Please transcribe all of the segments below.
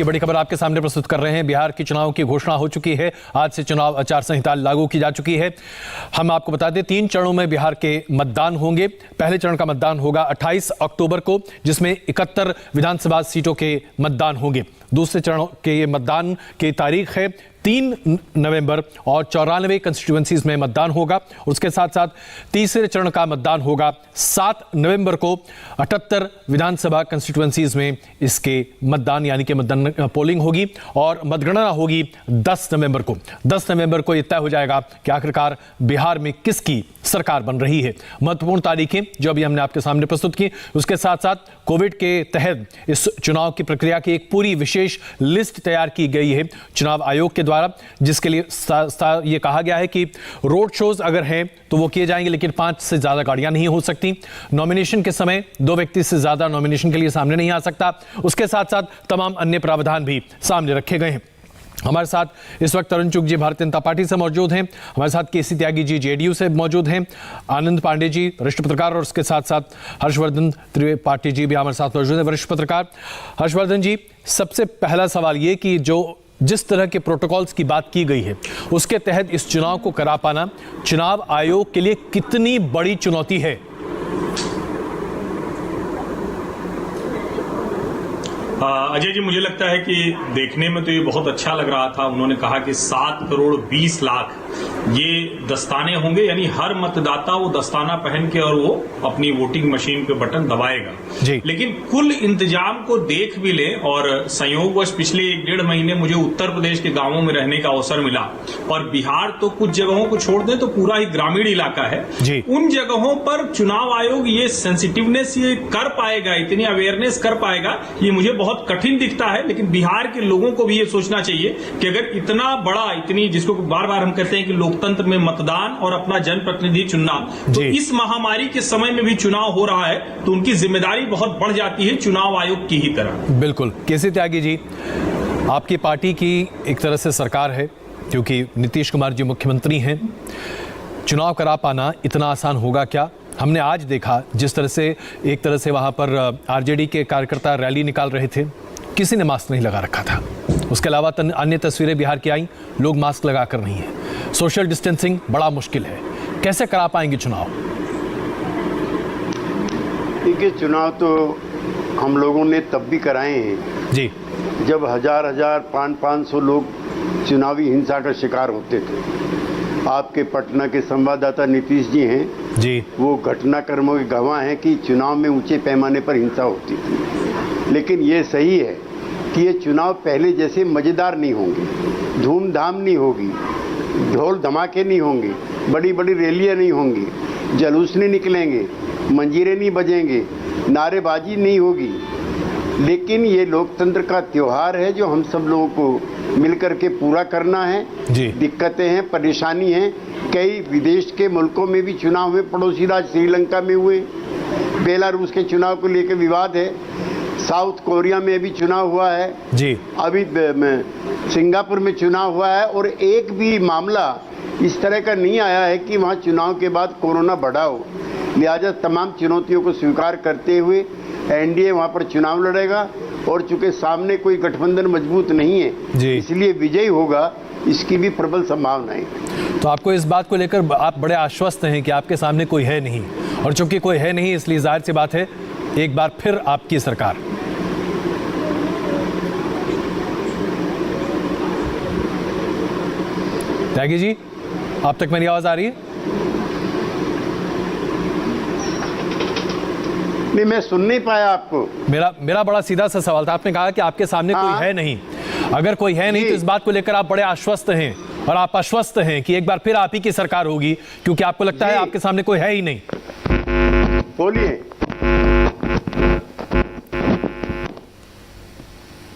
की बड़ी खबर आपके सामने प्रस्तुत कर रहे हैं। बिहार के चुनाव की घोषणा हो चुकी है। आज से चुनाव आचार संहिता लागू की जा चुकी है। हम आपको बता दें 3 चरणों में बिहार के मतदान होंगे। पहले चरण का मतदान होगा 28 अक्टूबर को, जिसमें 71 विधानसभा सीटों के मतदान होंगे। दूसरे चरण के मतदान की तारीख है 3 नवंबर और 94 कंस्टिट्यूएंसीज में मतदान होगा। उसके साथ साथ तीसरे चरण का मतदान होगा 7 नवंबर को 78 विधानसभा कंस्टिट्यूएंसीज में इसके मतदान यानी कि मतदान पोलिंग होगी और मतगणना होगी 10 नवंबर को। 10 नवंबर को यह तय हो जाएगा कि आखिरकार बिहार में किसकी सरकार बन रही है। महत्वपूर्ण तारीखें जो अभी हमने आपके सामने प्रस्तुत की। उसके साथ साथ कोविड के तहत इस चुनाव की प्रक्रिया की एक पूरी विशेष लिस्ट तैयार की गई है चुनाव आयोग के द्वारा, जिसके लिए ये कहा गया है कि रोड शोज अगर हैं तो वो किए जाएंगे, लेकिन 5 से ज्यादा गाड़ियां नहीं हो सकती। नॉमिनेशन के समय 2 व्यक्ति से ज्यादा नॉमिनेशन के लिए सामने नहीं आ सकता। उसके साथ साथ तमाम अन्य प्रावधान भी सामने रखे गए हैं। हमारे साथ इस वक्त तरुण चुग जी भारतीय जनता पार्टी से मौजूद हैं। हमारे साथ केसी त्यागी जी जेडीयू से मौजूद हैं। आनंद पांडे जी वरिष्ठ पत्रकार और उसके साथ साथ हर्षवर्धन त्रिपाठी जी भी हमारे साथ मौजूद हैं, वरिष्ठ पत्रकार। हर्षवर्धन जी, सबसे पहला सवाल ये कि जिस तरह के प्रोटोकॉल्स की बात की गई है उसके तहत इस चुनाव को करा पाना चुनाव आयोग के लिए कितनी बड़ी चुनौती है? अजय जी, मुझे लगता है कि देखने में तो ये बहुत अच्छा लग रहा था। उन्होंने कहा कि 7 करोड़ 20 लाख ये दस्ताने होंगे, यानी हर मतदाता वो दस्ताना पहन के और वो अपनी वोटिंग मशीन पे बटन दबाएगा जी। लेकिन कुल इंतजाम को देख भी ले और संयोगवश पिछले 1-1.5 महीने मुझे उत्तर प्रदेश के गांवों में रहने का अवसर मिला और बिहार तो कुछ जगहों को छोड़ दें तो पूरा ही ग्रामीण इलाका है जी। उन जगहों पर चुनाव आयोग ये सेंसिटिवनेस ये कर पाएगा, इतनी अवेयरनेस कर पाएगा, ये मुझे बहुत कठिन दिखता है। लेकिन बिहार के लोगों को भी ये सोचना चाहिए कि अगर इतना बड़ा, इतनी जिसको बार बार हम कहते हैं कि लोकतंत्र में मतदान और अपना जनप्रतिनिधि चुनना, तो इस महामारी के समय में भी चुनाव हो रहा है तो उनकी जिम्मेदारी बहुत बढ़ जाती है चुनाव आयोग की ही तरह। बिल्कुल। केसी त्यागी जी, आपकी पार्टी की एक तरह से सरकार है क्योंकि नीतीश कुमार जी मुख्यमंत्री हैं। चुनाव करा पाना इतना आसान होगा क्या? हमने आज देखा जिस तरह से एक तरह से वहाँ पर आरजेडी के कार्यकर्ता रैली निकाल रहे थे, किसी ने मास्क नहीं लगा रखा था। उसके अलावा अन्य तस्वीरें बिहार की आई, लोग मास्क लगा कर नहीं है। सोशल डिस्टेंसिंग बड़ा मुश्किल है। कैसे करा पाएंगे चुनाव? देखिए, चुनाव तो हम लोगों ने तब भी कराए हैं जी जब 1000-1000, 500 लोग चुनावी हिंसा का शिकार होते थे। आपके पटना के संवाददाता नीतीश जी हैं जी, वो घटनाक्रमों के गवाह हैं कि चुनाव में ऊंचे पैमाने पर हिंसा होती थी। लेकिन ये सही है कि ये चुनाव पहले जैसे मज़ेदार नहीं होंगे, धूमधाम नहीं होगी, ढोल धमाके नहीं होंगे, बड़ी बड़ी रैलियां नहीं होंगी, जलूस नहीं निकलेंगे, मंजीरे नहीं बजेंगे, नारेबाजी नहीं होगी। लेकिन ये लोकतंत्र का त्योहार है जो हम सब लोगों को मिलकर के पूरा करना है। दिक्कतें हैं, परेशानी हैं। कई विदेश के मुल्कों में भी चुनाव हुए, पड़ोसी राज्य श्रीलंका में हुए, बेलारूस के चुनाव को लेकर विवाद है, साउथ कोरिया में भी चुनाव हुआ है जी, अभी सिंगापुर में चुनाव हुआ है और एक भी मामला इस तरह का नहीं आया है कि वहाँ चुनाव के बाद कोरोना बढ़ा हो। लिहाजा तमाम चुनौतियों को स्वीकार करते हुए एनडीए वहाँ पर चुनाव लड़ेगा और चूंकि सामने कोई गठबंधन मजबूत नहीं है इसलिए विजयी होगा, इसकी भी प्रबल संभावना है। तो आपको इस बात को लेकर आप बड़े आश्वस्त हैं कि आपके सामने कोई है नहीं, और चूंकि कोई है नहीं इसलिए जाहिर सी बात है एक बार फिर आपकी सरकार। त्यागी जी, आप तक मेरी आवाज आ रही है? नहीं, मैं सुन नहीं पाया आपको। मेरा बड़ा सीधा सा सवाल था। आपने कहा कि आपके सामने कोई है नहीं। अगर कोई है नहीं तो इस बात को लेकर आप बड़े आश्वस्त हैं और आप आश्वस्त हैं कि एक बार फिर आप ही की सरकार होगी क्योंकि आपको लगता है आपके सामने कोई है ही नहीं। बोलिए।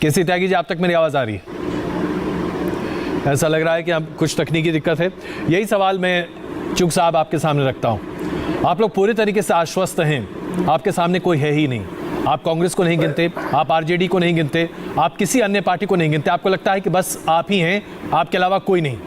केसी त्यागी जी, आप तक मेरी आवाज आ रही है? ऐसा लग रहा है कि अब कुछ तकनीकी दिक्कत है। यही सवाल मैं चुग साहब आपके सामने रखता हूं। आप लोग पूरी तरीके से आश्वस्त हैं, आपके सामने कोई है ही नहीं। आप कांग्रेस को नहीं गिनते, आप आरजेडी को नहीं गिनते, आप किसी अन्य पार्टी को नहीं गिनते। आपको लगता है कि बस आप ही हैं, आपके अलावा कोई नहीं।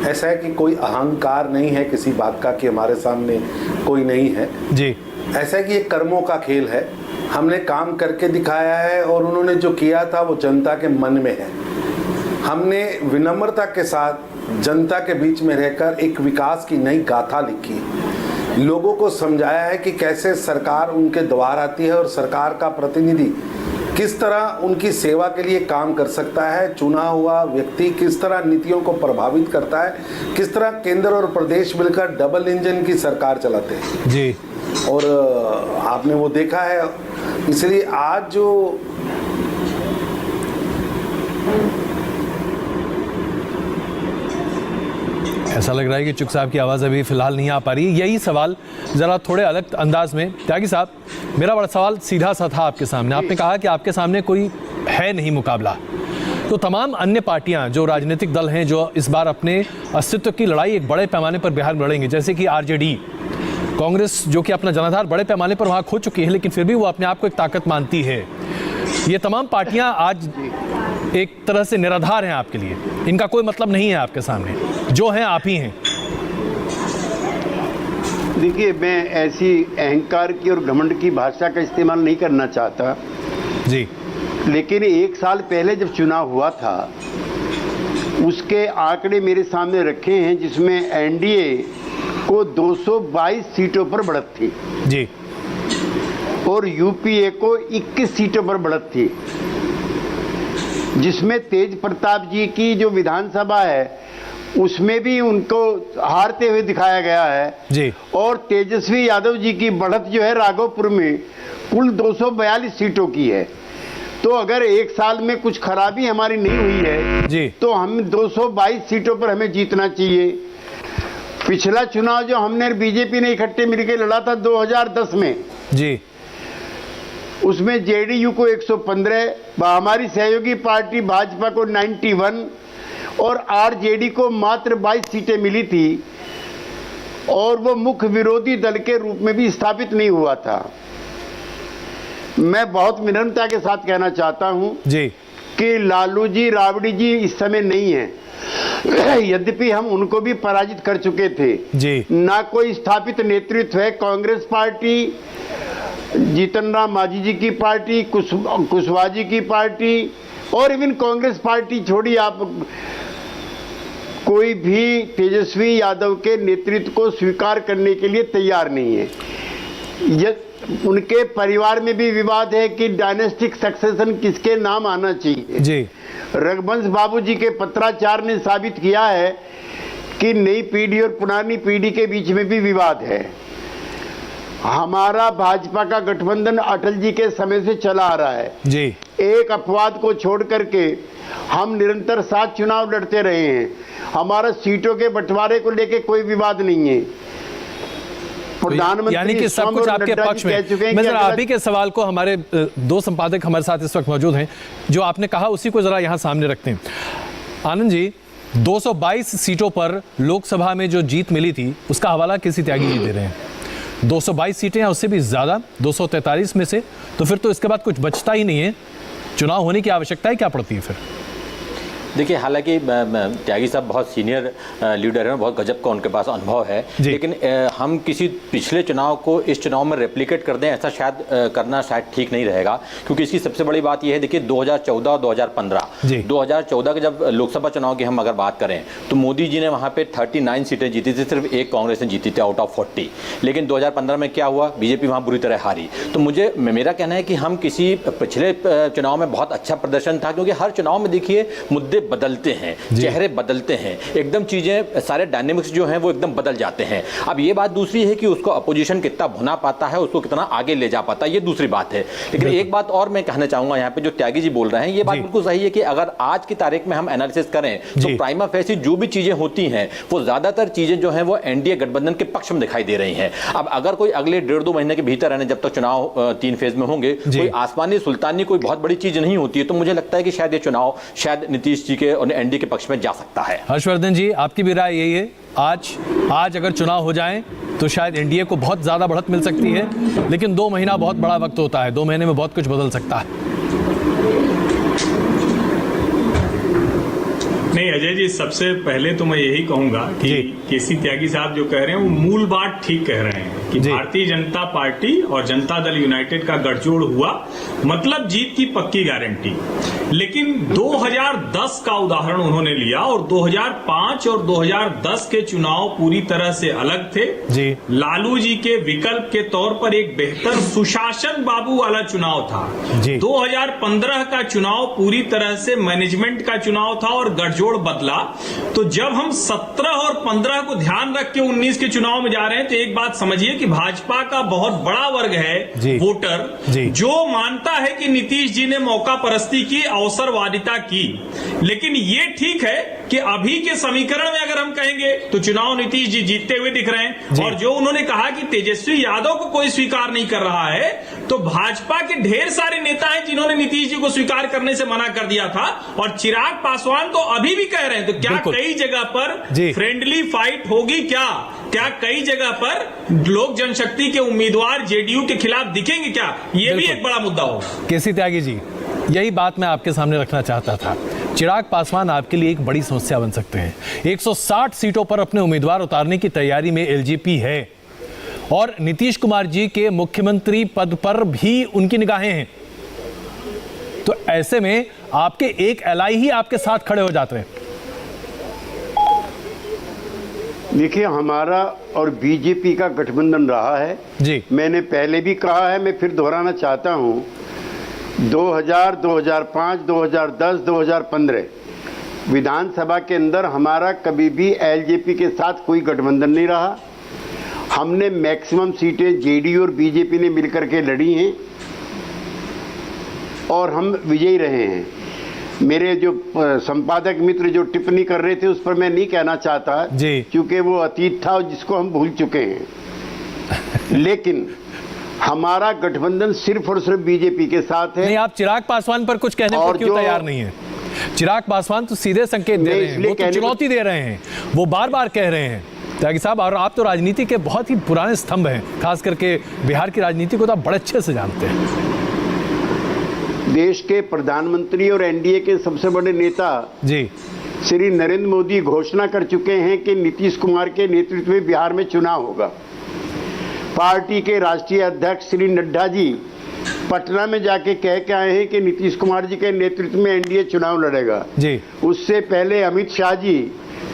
ऐसा है कि कोई अहंकार नहीं है किसी बात का कि हमारे सामने कोई नहीं है जी। ऐसा है कि ये कर्मों का खेल है हमने काम करके दिखाया है और उन्होंने जो किया था वो जनता के मन में है। हमने विनम्रता के साथ जनता के बीच में रहकर एक विकास की नई गाथा लिखी, लोगों को समझाया है कि कैसे सरकार उनके द्वार आती है और सरकार का प्रतिनिधि किस तरह उनकी सेवा के लिए काम कर सकता है, चुना हुआ व्यक्ति किस तरह नीतियों को प्रभावित करता है, किस तरह केंद्र और प्रदेश मिलकर डबल इंजन की सरकार चलाते हैं जी। और आपने वो देखा है। इसलिए आज जो ऐसा लग रहा है कि चुग साहब की आवाज़ अभी फिलहाल नहीं आ पा रही। यही सवाल ज़रा थोड़े अलग अंदाज में, त्यागी साहब, मेरा बड़ा सवाल सीधा सा था आपके सामने। आपने कहा कि आपके सामने कोई है नहीं मुकाबला, तो तमाम अन्य पार्टियां जो राजनीतिक दल हैं जो इस बार अपने अस्तित्व की लड़ाई एक बड़े पैमाने पर बिहार में लड़ेंगे, जैसे कि आरजेडी, कांग्रेस जो कि अपना जनाधार बड़े पैमाने पर वहाँ खो चुकी है लेकिन फिर भी वो अपने आप को एक ताकत मानती है, ये तमाम पार्टियां आज एक तरह से निराधार हैं आपके लिए, इनका कोई मतलब नहीं है आपके सामने, जो हैं आप ही हैं। देखिए, मैं ऐसी अहंकार की और घमंड की भाषा का इस्तेमाल नहीं करना चाहता जी, लेकिन 1 साल पहले जब चुनाव हुआ था उसके आंकड़े मेरे सामने रखे हैं, जिसमें एनडीए को 222 सीटों पर बढ़त थी जी, और यूपीए को 21 सीटों पर बढ़त थी, जिसमें तेज प्रताप जी की जो विधानसभा है उसमें भी उनको हारते हुए दिखाया गया है जी, और तेजस्वी यादव जी की बढ़त जो है राघोपुर में कुल 242 सीटों की है। तो अगर 1 साल में कुछ खराबी हमारी नहीं हुई है जी, तो हम 222 सीटों पर हमें जीतना चाहिए। पिछला चुनाव जो हमने बीजेपी ने इकट्ठे मिलकर लड़ा था 2010 में जी, उसमें जेडीयू को 115, हमारी सहयोगी पार्टी भाजपा को 91 और आरजेडी को मात्र 22 सीटें मिली थी और वो मुख्य विरोधी दल के रूप में भी स्थापित नहीं हुआ था। मैं बहुत विनम्रता के साथ कहना चाहता हूं जी, कि लालू जी, राबड़ी जी इस समय नहीं है, यद्यपि हम उनको भी पराजित कर चुके थे जी, ना कोई स्थापित नेतृत्व है। कांग्रेस पार्टी, जीतन राम मांझी जी की पार्टी, कुशवाहा जी की पार्टी और इवन कांग्रेस पार्टी छोड़ी, आप कोई भी तेजस्वी यादव के नेतृत्व को स्वीकार करने के लिए तैयार नहीं है। उनके परिवार में भी विवाद है कि डायनेस्टिक सक्सेशन किसके नाम आना चाहिए जी। रघुवंश बाबू जी के पत्राचार ने साबित किया है कि नई पीढ़ी और पुरानी पीढ़ी के बीच में भी विवाद है। हमारा भाजपा का गठबंधन अटल जी के समय से चला आ रहा है जी, एक अपवाद को छोड़ करके हम निरंतर 7 चुनाव लड़ते रहे हैं। हमारा सीटों के बंटवारे को लेके कोई विवाद नहीं है। प्रधानमंत्री यानी कि सब कुछ आपके पक्ष में। मैं जरा आप ही के सवाल को, हमारे 2 संपादक हमारे साथ इस वक्त मौजूद हैं, जो आपने कहा उसी को जरा यहाँ सामने रखते हैं। आनंद जी, 222 सीटों पर लोकसभा में जो जीत मिली थी उसका हवाला किसी त्यागी जी दे रहे हैं। 222 सीटें हैं, उससे भी ज्यादा 243 में से, तो फिर तो इसके बाद कुछ बचता ही नहीं है। चुनाव होने की आवश्यकता ही क्या पड़ती है फिर? देखिए, हालांकि त्यागी साहब बहुत सीनियर लीडर हैं, बहुत गजब का उनके पास अनुभव है, लेकिन हम किसी पिछले चुनाव को इस चुनाव में रेप्लिकेट कर दें ऐसा शायद करना शायद ठीक नहीं रहेगा, क्योंकि इसकी सबसे बड़ी बात यह है, देखिए 2014 और 2015, 2014 के जब लोकसभा चुनाव की हम अगर बात करें तो मोदी जी ने वहाँ पे 39 सीटें जीती थी, सिर्फ एक कांग्रेस ने जीती थी आउट ऑफ 40। लेकिन 2015 में क्या हुआ, बीजेपी वहाँ बुरी तरह हारी। तो मेरा कहना है कि हम किसी पिछले चुनाव में बहुत अच्छा प्रदर्शन था, क्योंकि हर चुनाव में देखिए मुद्दे बदलते हैं, चेहरे बदलते हैं, एकदम चीजें, सारे डायनेमिक्स जो हैं वो एकदम बदल जाते हैं। अब ये बात दूसरी है कि उसको अपोजिशन कितना भुना पाता है, उसको कितना आगे ले जा पाता है, ये दूसरी बात है। लेकिन एक बात और मैं कहना चाहूंगा यहाँ पे, जो त्यागी जी बोल रहे हैं ये बात बिल्कुल सही है कि अगर आज की तारीख में हम एनालिसिस करें तो प्राइमा फेसी जो भी चीजें होती हैं वो ज्यादातर चीजें जो हैं वो एनडीए गठबंधन के पक्ष में दिखाई दे रही हैं। अब अगर कोई अगले 1.5-2 महीने के भीतर यानी जब तक चुनाव 3 फेज में होंगे, कोई आसमानी सुल्तानी कोई बहुत बड़ी चीज नहीं होती है, तो मुझे लगता है कि शायद ये चुनाव शायद नीतीश जी के और एनडीए के पक्ष में जा सकता है। हर्षवर्धन जी, आपकी भी राय यही है? आज अगर चुनाव हो जाएं तो शायद एनडीए को बहुत ज्यादा बढ़त मिल सकती है, लेकिन 2 महीना बहुत बड़ा वक्त होता है, 2 महीने में बहुत कुछ बदल सकता है। नहीं अजय जी, सबसे पहले तो मैं यही कहूंगा कि केसी त्यागी साहब जो कह रहे हैं वो मूल बात ठीक कह रहे हैं कि भारतीय जनता पार्टी और जनता दल यूनाइटेड का गठजोड़ हुआ, मतलब जीत की पक्की गारंटी। लेकिन 2010 का उदाहरण उन्होंने लिया और 2005 और 2010 के चुनाव पूरी तरह से अलग थे जी। लालू जी के विकल्प के तौर पर एक बेहतर सुशासन बाबू वाला चुनाव था जी। 2015 का चुनाव पूरी तरह से मैनेजमेंट का चुनाव था और गठजोड़ बदला। तो जब हम 17 और 15 को ध्यान रख के 19 के चुनाव में जा रहे हैं तो एक बात समझिए कि भाजपा का बहुत बड़ा वर्ग है वोटर जो मानता है कि नीतीश जी ने मौका परस्ती की, अवसरवादिता की। लेकिन ये ठीक है कि अभी के समीकरण में अगर हम कहेंगे तो चुनाव नीतीश जी जीतते हुए दिख रहे हैं, और जो उन्होंने कहा कि तेजस्वी यादव को कोई स्वीकार नहीं कर रहा है, तो भाजपा के ढेर सारे नेता हैं जिन्होंने नीतीश जी को स्वीकार करने से मना कर दिया था, और चिराग पासवान तो अभी भी कह रहे हैं। तो क्या कई जगह पर फ्रेंडली फाइट होगी? क्या कई जगह पर लोक जनशक्ति के उम्मीदवार जेडीयू के खिलाफ दिखेंगे? क्या ये भी एक बड़ा मुद्दा होगा। केसी त्यागी जी, यही बात मैं आपके सामने रखना चाहता था। चिराग पासवान आपके लिए एक बड़ी समस्या बन सकते हैं। 160 सीटों पर अपने उम्मीदवार उतारने की तैयारी में एलजेपी है और नीतीश कुमार जी के मुख्यमंत्री पद पर भी उनकी निगाहें हैं। तो ऐसे में आपके एक एलआई ही आपके साथ खड़े हो जाते हैं। देखिए, हमारा और बीजेपी का गठबंधन रहा है जी। मैंने पहले भी कहा है, मैं फिर दोहराना चाहता हूं। 2000, 2005, 2010, 2015 विधानसभा के अंदर हमारा कभी भी एलजेपी के साथ कोई गठबंधन नहीं रहा। हमने मैक्सिमम सीटें जेडीयू और बीजेपी ने मिलकर के लड़ी हैं और हम विजयी रहे हैं। मेरे जो संपादक मित्र जो टिप्पणी कर रहे थे उस पर मैं नहीं कहना चाहता क्योंकि वो अतीत था जिसको हम भूल चुके हैं। लेकिन हमारा गठबंधन सिर्फ और सिर्फ बीजेपी के साथ है। नहीं, आप चिराग पासवान पर कुछ कहने को क्यों तैयार नहीं है? चिराग पासवान तो सीधे संकेत दे रहे हैं, वो तो चुनौती दे रहे हैं, वो बार बार कह रहे हैं। त्यागी साहब, और आप तो राजनीति के बहुत ही पुराने स्तंभ हैं, खास करके बिहार की राजनीति को तो आप बड़े अच्छे से जानते हैं। देश के प्रधानमंत्री और एनडीए के सबसे बड़े नेता जी श्री नरेंद्र मोदी घोषणा कर चुके हैं कि नीतीश कुमार के नेतृत्व में बिहार में चुनाव होगा। पार्टी के राष्ट्रीय अध्यक्ष श्री नड्डा जी पटना में जाके कह के आए हैं कि नीतीश कुमार जी के नेतृत्व में एनडीए चुनाव लड़ेगा जी। उससे पहले अमित शाह जी,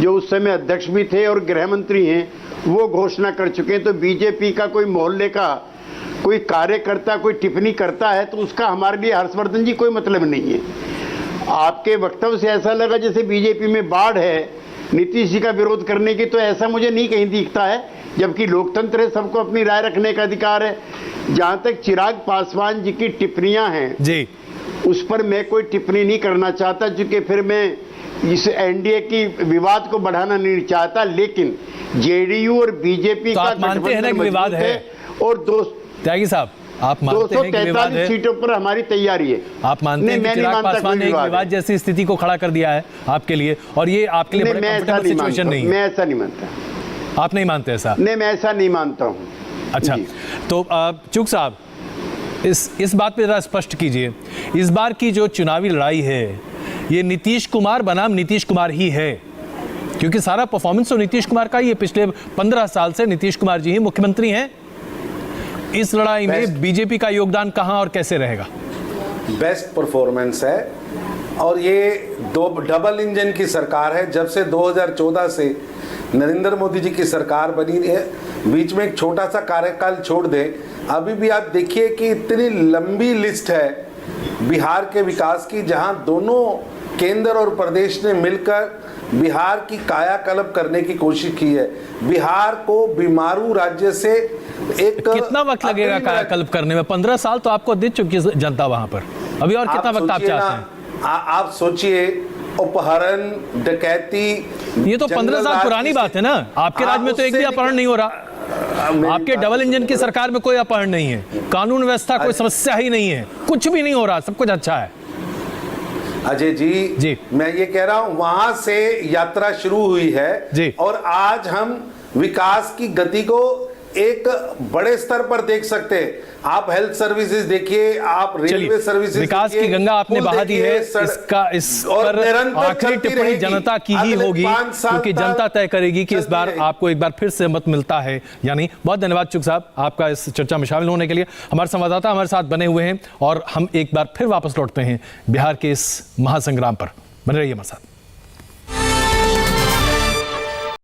जो उस समय अध्यक्ष भी थे और गृह मंत्री हैं, वो घोषणा कर चुके हैं। तो बीजेपी का कोई मोहल्ले का कोई कार्यकर्ता कोई टिप्पणी करता है तो उसका हमारे लिए हर्षवर्धन जी कोई मतलब नहीं है। आपके वक्तव्य से ऐसा लगा जैसे बीजेपी में बाढ़ है नीतीश जी का विरोध करने की, तो ऐसा मुझे नहीं कहीं दिखता है, जबकि लोकतंत्र है, सबको अपनी राय रखने का अधिकार है। जहां तक चिराग पासवान जी की टिप्पणियां हैं जी, उस पर मैं कोई टिप्पणी नहीं करना चाहता, क्योंकि फिर मैं इस एनडीए की विवाद को बढ़ाना नहीं चाहता। लेकिन जेडीयू और बीजेपी तो का आप मानते हैं ना कि विवाद है? और त्यागी साहब, आप मानते हैं कि विवाद है? 243 सीटों पर हमारी तैयारी है। आप मानते हैं कि चिराग पासवान ने एक विवाद जैसी स्थिति को खड़ा कर दिया है आपके लिए, और ये आपके लिए बड़ा कंफर्टेबल सिचुएशन नहीं है? मैं ऐसा नहीं मानता। आप नहीं मानते ऐसा? नहीं, मैं ऐसा नहीं मानता हूँ। अच्छा, तो चूक साहब, इस बात पे जरा स्पष्ट कीजिए, इस बार की जो चुनावी लड़ाई है ये नीतीश कुमार बनाम नीतीश कुमार ही है, क्योंकि सारा परफॉर्मेंस तो नीतीश कुमार का ही है। पिछले 15 साल से नीतीश कुमार जी ही मुख्यमंत्री हैं। इस लड़ाई में बीजेपी का योगदान कहां और कैसे रहेगा? बेस्ट परफॉर्मेंस है, और ये दो डबल इंजन की सरकार है। जब से 2014 से नरेंद्र मोदी जी की सरकार बनी है, बीच में एक छोटा सा कार्यकाल छोड़ दे, अभी भी आप देखिए कि इतनी लंबी लिस्ट है बिहार के विकास की, जहां दोनों केंद्र और प्रदेश ने मिलकर बिहार की कायाकल्प करने की कोशिश की है। बिहार को बीमारू राज्य से एक कितना वक्त लगेगा कायाकल्प करने में? 15 साल तो आपको दे चुकी है जनता वहां पर, अभी और कितना वक्त आप चाहते हैं? आप सोचिए, अपहरण, डकैती, ये तो 15 साल पुरानी बात है ना। आपके राज्य में तो एक भी अपहरण नहीं हो रहा। आपके डबल इंजन की सरकार में कोई अपहरण नहीं है, कानून व्यवस्था कोई समस्या ही नहीं है, कुछ भी नहीं हो रहा, सब कुछ अच्छा है। अजय जी, मैं ये कह रहा हूं, वहां से यात्रा शुरू हुई है जी। और आज हम विकास की गति को एक बड़े स्तर पर देख सकते हैं। आप हेल्थ सर्विसेज देखिए, आप रेलवे सर्विसेज, विकास की गंगा आपने बहा दी है, इसका इस पर आखिरी टिप्पणी जनता की ही होगी, क्योंकि जनता तय करेगी कि इस बार आपको एक बार फिर से मत मिलता है या नहीं। बहुत धन्यवाद चुग साहब आपका इस चर्चा में शामिल होने के लिए। हमारे संवाददाता हमारे साथ बने हुए हैं और हम एक बार फिर वापस लौटते हैं बिहार के इस महासंग्राम पर। बने रहिए हमारे साथ।